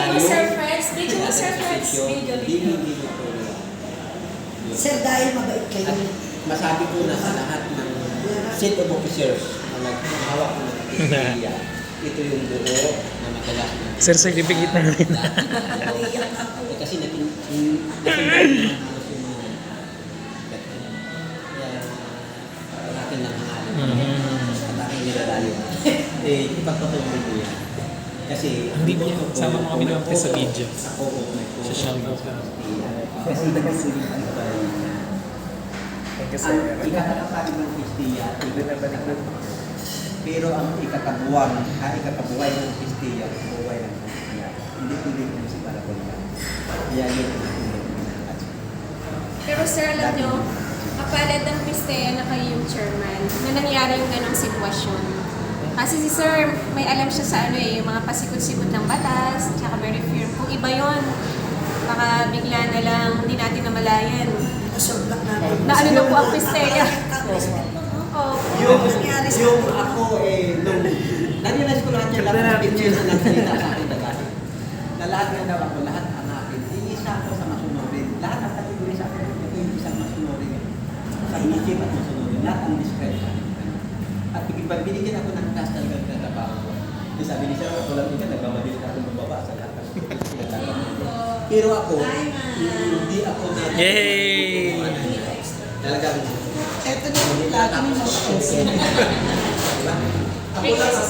mo, Sir Friends. Video mo, Sir Friends. Video. Sir, dahil mabait kayo. At masabi ko na sa lahat ng seat of officers na naghahawak ng PSPIA, ito yung buo na madalas na. Sir, certificate na rin. Kasi natin yung mga natin lang hangalin. At aking nilalayo. Ipagpatuloy ko yan. Kasi Hindi po, sama mo kami naman sa video. Ako, Sa shoutout ka. kasi nagsulit ang bayan niya. Ang ikakataparin ng Pistia, pero ang ikakabuhay ng Pistia, buhay ng Pistia, hindi tuloy ng si Parabola. Kaya yun ang pinag-inakat. Pero sir, alam nyo, kapalad ng Pistea na kayo yung chairman, na nangyari yung ganong sitwasyon. Kasi si sir, may alam siya sa yung mga pasikot-sikot ng batas, tsaka very firm. Kung iba yon, baka bigla na lang, hindi natin namalayan. Nasoblak natin. Na ano na po ang Pistea. Oh. Yung ako nung na-realize ko lahat yung lahat ng picture na nagsalita sa akin na lahat nga daw ako, lahat ang akin, iisa ako sa masunurin. Lahat ang kategory sa akin, ito yung isang masunurin. Sa initiative at masunurin, lahat ang discretion sa akin. At binigyan ako ng task talagang katapaw ko. Sabi ni Sir, wala ka, nagmamadilit ako mababa sa lahat ng pero ako, hindi ako na... Yay! Talagang... Ito na yung lagi mo. Ako lang ang